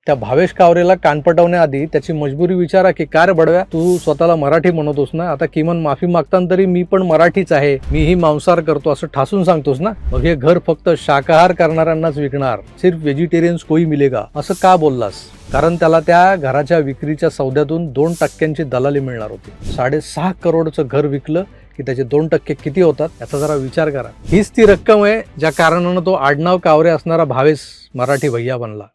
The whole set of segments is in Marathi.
त्या भावेश कावरेला कान पटवण्याआधी त्याची मजबुरी विचारा की काय रे बडव्या, तू स्वतःला मराठी म्हणतोस ना, आता किमान माफी मागताना तरी मी पण मराठीच आहे, मीही मांसाहार करतो असं ठासून सांगतोस ना. मग हे घर फक्त शाकाहार करणाऱ्यांनाच विकणार, सिर्फ व्हेजिटेरियन्स कोई मिलेगा असं का बोललास? कारण त्याला त्या घराच्या विक्रीच्या सौद्यातून 2% दलाली मिळणार होती. 6.5 करोडचं घर विकलं की त्याचे 2% किती होतात याचा जरा विचार करा. हीच ती रक्कम आहे ज्या कारणानं तो आडनाव कावरे असणारा भावेश मराठी भैया बनला.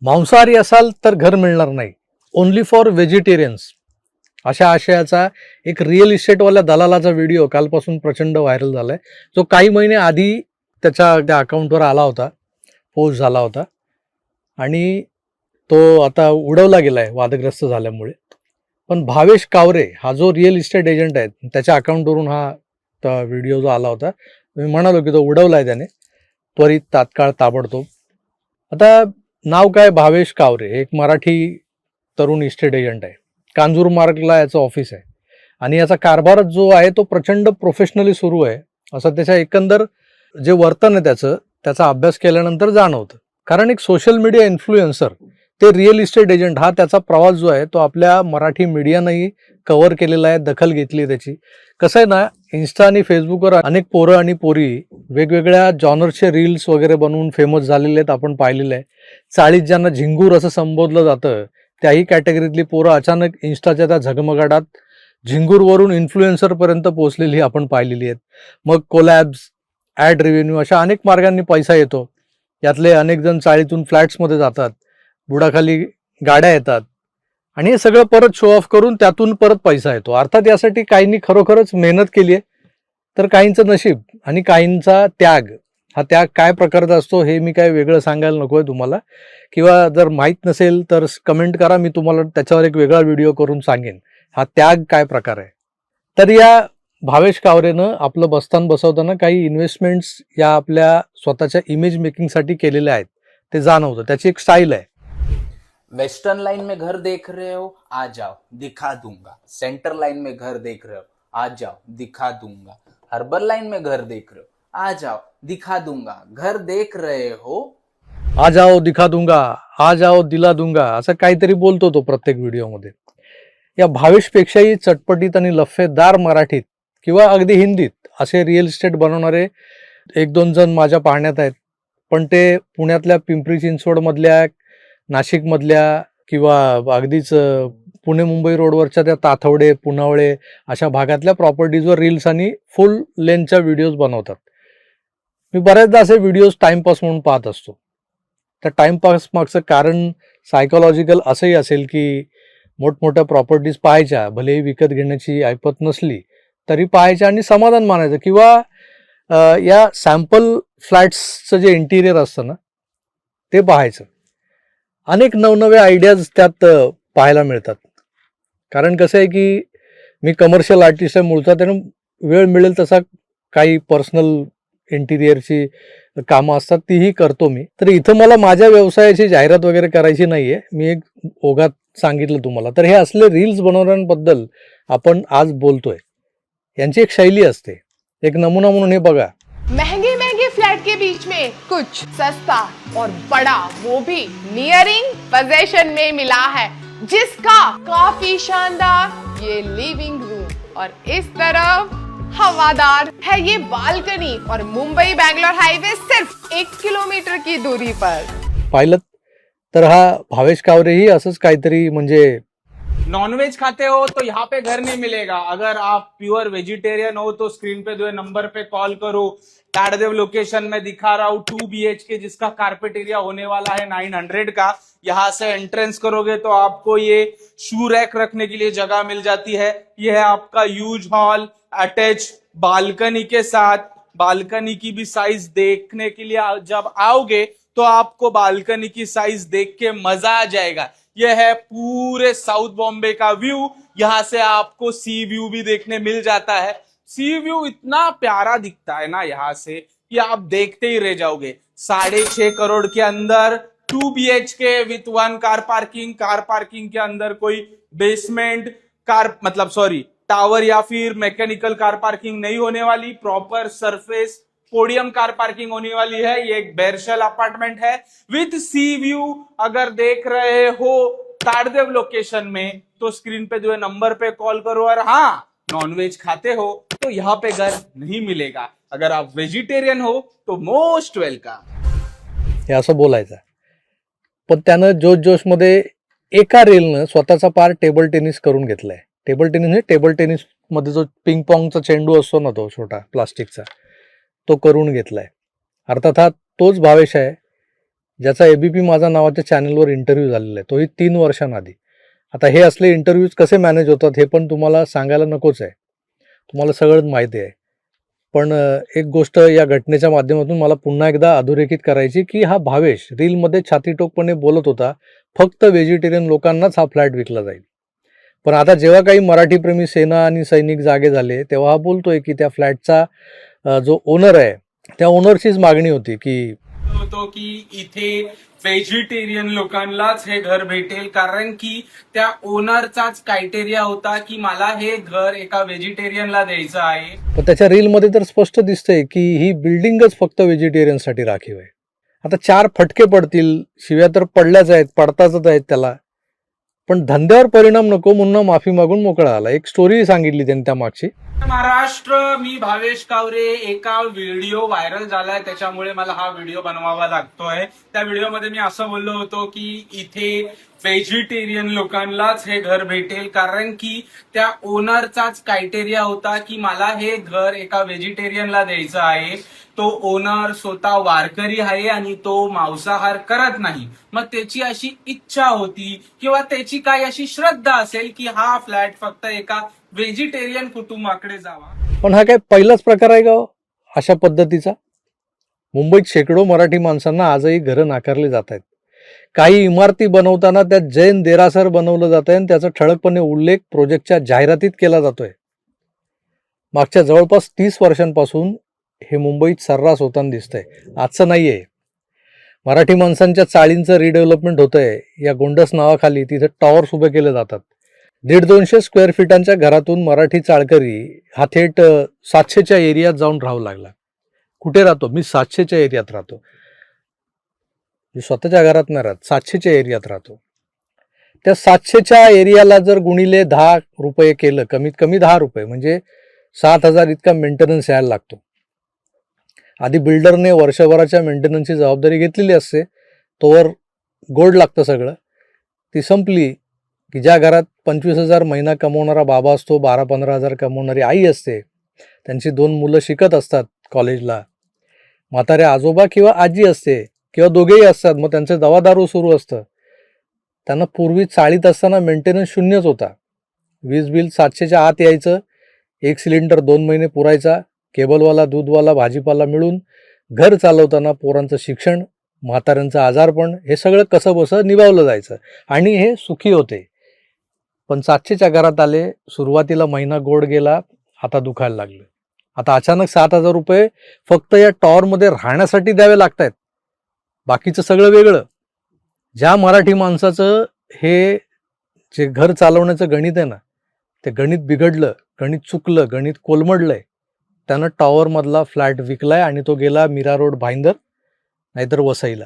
मांसाहारी असाल तर घर मिळणार नाही, ओनली फॉर व्हेजिटेरियन्स अशा आशयाचा एक रिअल इस्टेटवाल्या दलालाचा व्हिडिओ कालपासून प्रचंड व्हायरल झालाय, जो काही महिने आधी त्याच्या त्या अकाउंटवर आला होता, पोस्ट झाला होता आणि तो आता उडवला गेलाय वादग्रस्त झाल्यामुळे. पण भावेश कावरे हा जो रिअल इस्टेट एजंट आहे त्याच्या अकाउंटवरून हा व्हिडिओ जो आला होता, मी म्हणालो की तो उडवलाय त्याने त्वरित, तात्काळ, ताबडतोब. आता नाव काय भावेश कावरे, एक मराठी तरुण इस्टेट एजंट आहे. कांजूर मार्गला याचं ऑफिस आहे आणि याचा कारभार जो आहे तो प्रचंड प्रोफेशनली सुरू आहे असं त्याच्या एकंदर जे वर्तन आहे त्याचा अभ्यास केल्यानंतर जाणवतं. कारण एक सोशल मीडिया इन्फ्लुएन्सर ते रिअल इस्टेट एजंट, हा त्याचा प्रवास जो आहे तो आपल्या मराठी मीडियानंही कव्हर केलेला आहे, दखल घेतली आहे त्याची. कसं आहे ना, इन्स्टा आणि फेसबुकवर अनेक पोरं आणि पोरी वेगवेगळ्या जॉनरचे रील्स वगैरे बनवून फेमस झालेले आहेत, आपण पाहिलेलं आहे. चाळीत ज्यांना झिंगूर असं संबोधलं जातं त्याही कॅटेगरीतली पोरं अचानक इन्स्टाच्या त्या झगमगाटात झिंगूरवरून इन्फ्लुएन्सरपर्यंत पोहोचलेली आपण पाहिलेली आहेत. मग कोलॅब्स, ॲड रेव्हेन्यू अशा अनेक मार्गांनी पैसा येतो. यातले अनेक जण चाळीतून फ्लॅट्समध्ये जातात, बुडाखाली गाड्या येतात आणि हे सगळं परत शो ऑफ करून त्यातून परत पैसा येतो. अर्थात यासाठी काहींनी खरोखरच मेहनत केली आहे, तर काहींचं नशीब आणि काहींचा त्याग. हा त्याग काय प्रकारचा असतो हे मी काय वेगळं सांगायला नको आहे तुम्हाला, किंवा जर माहीत नसेल तर कमेंट करा, मी तुम्हाला त्याच्यावर एक वेगळा व्हिडिओ करून सांगेन हा त्याग काय प्रकार आहे. तर या भावेश कावरेनं आपलं बस्तान बसवताना काही इन्व्हेस्टमेंट्स या आपल्या स्वतःच्या इमेज मेकिंगसाठी केलेल्या आहेत, ते जाणवतं. त्याची एक स्टाईल आहे. वेस्टर्न लाइन में घर देख रहे हो, आ जाओ दिखा दूंगा. सेंटर लाइन में घर देख रहे हो, आ जाओ दिखा दूंगा. हर्बल लाइन में घर देख रहे हो, आ जाओ दिखा दूंगा. घर देख रहे हो, आ जाओ दिखा दूंगा, आ जाओ दिला दूंगा असं काहीतरी बोलतो तो प्रत्येक व्हिडिओमध्ये. या भावेशपेक्षाही चटपटीत आणि लफेदार मराठीत किंवा अगदी हिंदीत असे रिअल इस्टेट बनवणारे 1-2 जण माझ्या पाहण्यात आहेत. पण ते पुण्यातल्या पिंपरी चिंचवडमधल्या, नाशिकमधल्या किंवा अगदीच पुणे मुंबई रोडवरच्या त्या ताथवडे, पुनावळे अशा भागातल्या प्रॉपर्टीजवर रील्स आणि फुल लेंथच्या व्हिडिओज बनवतात. मी बऱ्याचदा असे व्हिडिओज टाइमपास म्हणून पाहत असतो. त्या टाइमपास मागचं कारण सायकोलॉजिकल असंही असेल की मोठमोठ्या प्रॉपर्टीज पाहायच्या, भलेही विकत घेण्याची ऐपत नसली तरी पाहायच्या आणि समाधान मानायचं, किंवा या सॅम्पल फ्लॅट्सचं जे इंटिरियर असतं ना ते पाहायचं. अनेक नवनवे आयडियाज त्यात पाहायला मिळतात. कारण कसं आहे की मी कमर्शियल आर्टिस्ट आहे मूळचा, त्यानं वेळ मिळेल तसा काही पर्सनल इंटिरियरची कामं असतात तीही करतो मी. तर इथं मला माझ्या व्यवसायाची जाहिरात वगैरे करायची नाही आहे, मी एक ओघात सांगितलं तुम्हाला. तर हे असले रील्स बनवण्याबद्दल आपण आज बोलतोय. यांची एक शैली असते. एक नमुना म्हणून हे बघा. महंगे महंगे फ्लैट के बीच में कुछ सस्ता और बड़ा, वो भी नियरिंग पोजेशन में मिला है, जिसका काफी शानदार ये लिविंग रूम और इस तरफ हवादार है ये बालकनी और मुंबई बैंगलोर हाईवे सिर्फ 1 किलोमीटर की दूरी पर. पाहिलं तर हा भावेश कावरेही असंच काहीतरी, म्हणजे नॉनवेज खाते हो तो यहाँ पे घर नहीं मिलेगा. अगर आप प्योर वेजिटेरियन हो तो स्क्रीन पे दो नंबर पे कॉल करो. ताड़देव लोकेशन में दिखा रहा हूँ 2 BHK जिसका कारपेट एरिया होने वाला है 900 का. यहाँ से एंट्रेंस करोगे तो आपको ये शू रैक रखने के लिए जगह मिल जाती है. ये है आपका यूज हॉल अटैच बालकनी के साथ. बालकनी की भी साइज देखने के लिए जब आओगे तो आपको बालकनी की साइज देख के मजा आ जाएगा. यह है पूरे साउथ बॉम्बे का व्यू. यहाँ से आपको सी व्यू भी देखने मिल जाता है. सी व्यू इतना प्यारा दिखता है ना यहाँ से कि आप देखते ही रह जाओगे. 6.5 करोड़ के अंदर 2 BHK विथ 1 कार पार्किंग के अंदर कोई बेसमेंट कार, मतलब सॉरी टावर या फिर मैकेनिकल कार पार्किंग नहीं होने वाली, proper surface podium car parking होने वाली है। ये एक बेरशल अपार्टमेंट है विथ सी व्यू। अगर देख रहे हो ताड़देव लोकेशन में तो स्क्रीन पे जो है नंबर पे कॉल करो। और हाँ, नॉनवेज खाते हो तो यहाँ पे घर नहीं मिलेगा। अगर आप वेजिटेरियन हो तो मोस्ट वेलकम। हे असं बोलायचं. पण त्यानं जोश जोशमध्ये एका रीलनं स्वतःचा पार टेबल टेनिस करून घेतलाय. टेबल टेनिस म्हणजे टेबल टेनिस मध्ये जो पिंग पॉंगचा चेंडू असतो ना, तो छोटा प्लास्टिकचा, तो करून घेतलाय. अर्थात हा तोच भावेश आहे ज्याचा एबीपी माझा नावाच्या चॅनलवर इंटरव्ह्यू झालेला आहे, तोही 3 वर्षांआधी. आता हे असले इंटरव्ह्यूज कसे मॅनेज होतात हे पण तुम्हाला सांगायला नकोच आहे, तुम्हाला सगळंच माहिती आहे. पण एक गोष्ट या घटनेच्या माध्यमातून मला पुन्हा एकदा अधोरेखित करायची की हा भावेश रीलमध्ये छातीटोकपणे बोलत होता फक्त व्हेजिटेरियन लोकांनाच हा फ्लॅट विकला जाईल. पण आता जेव्हा काही मराठीप्रेमी सेना आणि सैनिक जागे झाले तेव्हा हा बोलतोय की त्या फ्लॅटचा जो ओनर आहे त्या ओनरचीच मागणी होती की होतो की इथे व्हेजिटेरियन लोकांनाच हे घर भेटेल, कारण की त्या ओनरचाच क्रायटेरिया होता की मला हे घर एका व्हेजिटेरियनला द्यायचं आहे. पण त्याच्या रीलमध्ये तर स्पष्ट दिसतंय की ही बिल्डिंगच फक्त व्हेजिटेरियनसाठी राखीव आहे. आता 4 फटके पडतील, शिव्या तर पडल्याच आहेत, पडताच आहेत त्याला, पण धंद्यावर परिणाम नको म्हणून माफी मागून मोकळा आला. एक स्टोरी सांगितली त्यांनी त्या मागची. महाराष्ट्र, मी भावेश कावरे. एका व्हिडिओ व्हायरल झालाय त्याच्यामुळे मला हा व्हिडिओ बनवावा लागतोय. त्या व्हिडिओमध्ये मी असं बोललो होतो की इथे व्हेजिटेरियन लोकांनाच हे घर भेटेल, कारण की त्या ओनरचाच क्रायटेरिया होता की मला हे घर एका व्हेजिटेरियनला द्यायचं आहे. तो ओनर स्वतः वारकरी आहे आणि तो मांसाहार करत नाही. मग त्याची अशी इच्छा होती किंवा त्याची काही अशी श्रद्धा असेल की हा फ्लॅट फक्त एका व्हेजिटेरियन कुटुंबाकडे जावा. पण हा काय पहिलाच प्रकार आहे का हो अशा पद्धतीचा? मुंबईत शेकडो मराठी माणसांना आजही घरं नाकारली जात आहेत. काही इमारती बनवताना त्यात जैन देरासर बनवलं जात आहे आणि त्याचा ठळकपणे उल्लेख प्रोजेक्टच्या जाहिरातीत केला जातोय. मागच्या जवळपास 30 वर्षांपासून हे मुंबईत सर्रास होताना दिसतंय, आजचं नाहीये. मराठी माणसांच्या चाळींचं रिडेव्हलपमेंट होतंय. या गोंडस नावाखाली तिथे टॉवर्स उभे केले जातात. 150-200 स्क्वेअर फीटांच्या घरातून मराठी चाळकरी हा थेट 700च्या एरियात जाऊन राहू लागला. कुठे राहतो? मी 700च्या एरियात राहतो. मी स्वतःच्या घरात नाही राहत, 700च्या एरियात राहतो. त्या 700च्या एरियाला जर गुणिले 10 रुपये केलं, कमीत कमी 10 रुपये म्हणजे 7,000 इतका मेंटेनन्स यायला लागतो. आधी बिल्डरने वर्षभराच्या मेंटेनन्सची जबाबदारी घेतलेली असते, तोवर गोड लागतं सगळं. ती संपली की ज्या घरात 25,000 महिना कमवणारा बाबा असतो, 12-15,000 कमवणारी आई असते, त्यांची 2 मुलं शिकत असतात कॉलेजला, म्हातारे आजोबा किंवा आजी असते किंवा दोघेही असतात, मग त्यांचं दवादारू सुरू असतं. त्यांना पूर्वी चाळीत असताना मेंटेनन्स शून्यच होता. वीज बिल 700च्या आत यायचं, 1 सिलेंडर 2 महिने पुरायचा, केबलवाला, दूधवाला, भाजीपाला मिळून घर चालवताना पोरांचं शिक्षण, म्हाताऱ्यांचं आजारपण हे सगळं कसं बसं निभावलं जायचं आणि हे सुखी होते. पण 700च्या घरात आले, सुरुवातीला महिना गोड गेला, आता दुखायला लागलं. आता अचानक 7,000 रुपये फक्त या टॉवरमध्ये राहण्यासाठी द्यावे लागत आहेत, बाकीचं सगळं वेगळं. ज्या मराठी माणसाचं हे जे घर चालवण्याचं गणित आहे ना, ते गणित बिघडलं, गणित चुकलं, गणित कोलमडलंय, त्यानं टॉवरमधला फ्लॅट विकलाय आणि तो गेला मीरा रोड भाईंदर नाहीतर वसईला.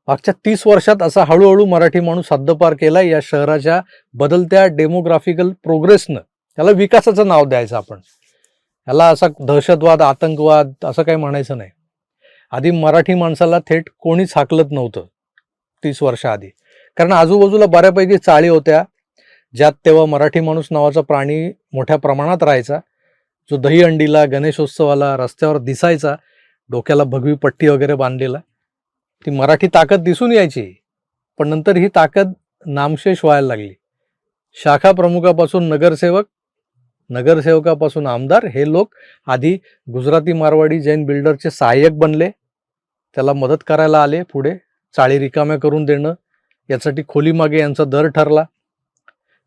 मागच्या 30 वर्षात असा हळूहळू मराठी माणूस हद्दपार केलाय या शहराच्या बदलत्या डेमोग्राफिकल प्रोग्रेसनं. त्याला विकासाचं नाव द्यायचं आपण, याला असा दहशतवाद, आतंकवाद असं काही म्हणायचं नाही. आधी मराठी माणसाला थेट कोणीच हाकलत नव्हतं 30 वर्षाआधी, कारण आजूबाजूला बऱ्यापैकी चाळी होत्या ज्यात तेव्हा मराठी माणूस नावाचा प्राणी मोठ्या प्रमाणात राहायचा, जो दहीहंडीला, गणेशोत्सवाला रस्त्यावर दिसायचा, डोक्याला भगवी पट्टी वगैरे बांधलेला. ती मराठी ताकद दिसून यायची, पण नंतर ही ताकद नामशेष व्हायला लागली. शाखा प्रमुखापासून नगरसेवक, नगरसेवकापासून आमदार हे लोक आधी गुजराती, मारवाडी, जैन बिल्डरचे सहाय्यक बनले, त्याला मदत करायला आले. पुढे चाळी रिकाम्या करून देणं यासाठी खोलीमागे यांचा दर ठरला.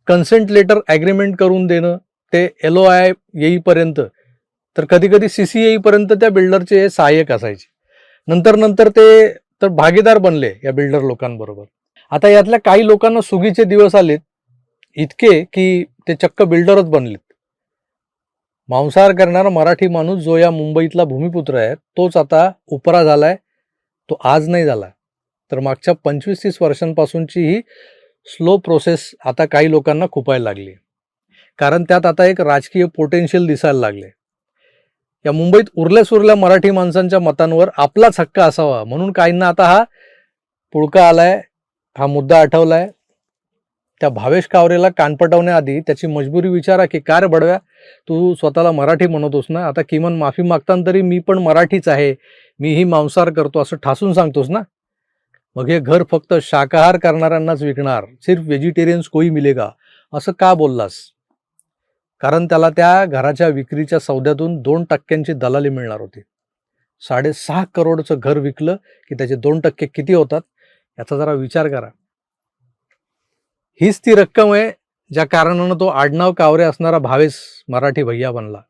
कन्सेंट लेटर ॲग्रीमेंट करून देणं ते LOI येईपर्यंत, तर कधी कधी CC येईपर्यंत त्या बिल्डरचे सहाय्यक असायचे. नंतर ते तर भागीदार बनले या बिल्डर लोकांबरोबर. आता यातल्या काही लोकांना सुगीचे दिवस आलेत इतके की ते चक्क बिल्डरच बनलेत. मांसाहार करणारा मराठी माणूस जो या मुंबईतला भूमिपुत्र आहे तोच आता उपरा झालाय. तो आज नाही झाला, तर मागच्या 25-30 वर्षांपासूनची ही स्लो प्रोसेस आता काही लोकांना खुपायला लागली. कारण त्यात आता एक राजकीय पोटेन्शियल दिसायला लागले. या मुंबईत उरल्या सुरल्या मराठी माणसांच्या मतांवर आपलाच हक्क असावा म्हणून काहींना आता हा पुळका आलाय, हा मुद्दा आठवलाय. त्या भावेश कावरेला कान पटवण्याआधी त्याची मजबुरी विचारा की काय रे बडव्या, तू स्वतःला मराठी म्हणतोस ना, आता किमान माफी मागताना तरी मी पण मराठीच आहे, मीही मांसाहार करतो असं ठासून सांगतोस ना. मग हे घर फक्त शाकाहार करणाऱ्यांनाच विकणार, सिर्फ व्हेजिटेरियन्स कोई मिलेगा असं का बोललास? कारण त्याला त्या घराच्या विक्रीच्या सौद्यातून 2% दलाली मिळणार होती. 6.5 करोडचं घर विकलं की त्याचे 2% किती होतात याचा जरा विचार करा. हीच ती रक्कम आहे ज्या कारणानं तो आडनाव कावरे असणारा भावेश मराठी भैया बनला.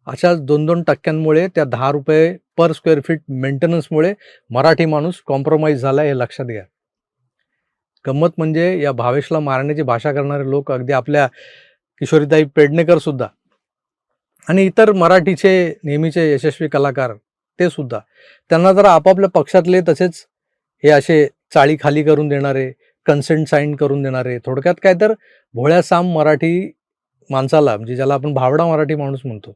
अशाच 2-2% त्या 10 रुपये पर स्क्वेअर फीट मेंटेनन्समुळे मराठी माणूस कॉम्प्रोमाइज झाला हे लक्षात घ्या. गंमत म्हणजे या भावेशला मारण्याची भाषा करणारे लोक अगदी आपल्या किशोरीताई पेडणेकर सुद्धा आणि इतर मराठीचे नेहमीचे यशस्वी कलाकार ते सुद्धा, त्यांना जरा आपापल्या पक्षातले तसेच हे असे चाळी खाली करून देणारे, कन्सेंट साईन करून देणारे, थोडक्यात काय तर भोळ्या साम मराठी माणसाला, म्हणजे ज्याला आपण भाबडा मराठी माणूस म्हणतो,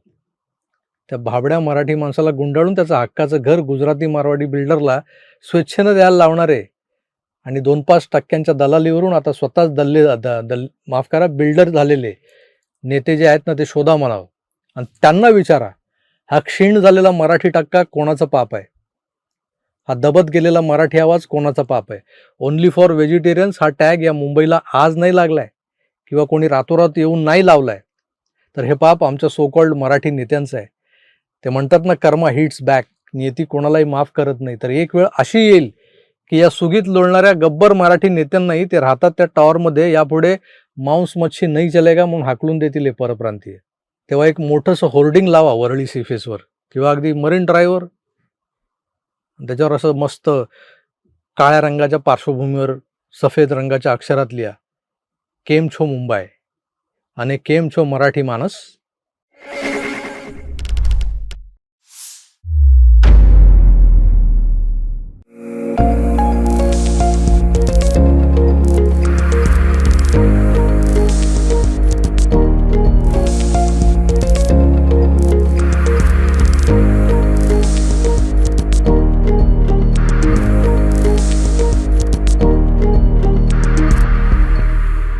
त्या भाबड्या मराठी माणसाला गुंडाळून त्याचं हक्काचं घर गुजराती मारवाडी बिल्डरला स्वेच्छेनं द्यायला लावणारे आणि 2-5% दलालीवरून आता स्वतःच बिल्डर झालेले नेते जे आहेत ना, ते शोधा म्हणावं आणि त्यांना विचारा, हा क्षीण झालेला मराठी टक्का कोणाचं पाप आहे? हा दबत गेलेला मराठी आवाज कोणाचा पाप आहे? ओनली फॉर व्हेजिटेरियन्स हा टॅग या मुंबईला आज नाही लागलाय किंवा कोणी रातोरात येऊन नाही लावलाय, तर हे पाप आमच्या सो कॉल्ड मराठी नेत्यांचं आहे. ते म्हणतात ना, कर्मा हिट्स बॅक, नियती कोणालाही माफ करत नाही. तर एक वेळ अशी येईल की या सुगीत लोळणाऱ्या गब्बर मराठी नेत्यांनाही ते राहतात त्या टॉवरमध्ये यापुढे मांस मच्छी नाही चलेगा म्हणून हाकलून देतील हे परप्रांतीय. तेव्हा एक मोठंसं होर्डिंग लावा वरळी सीफेसवर किंवा अगदी मरीन ड्राईव्हवर, त्याच्यावर असं मस्त काळ्या रंगाच्या पार्श्वभूमीवर सफेद रंगाच्या अक्षरात लिहा, केम छो मुंबई आणि केम छो मराठी माणस.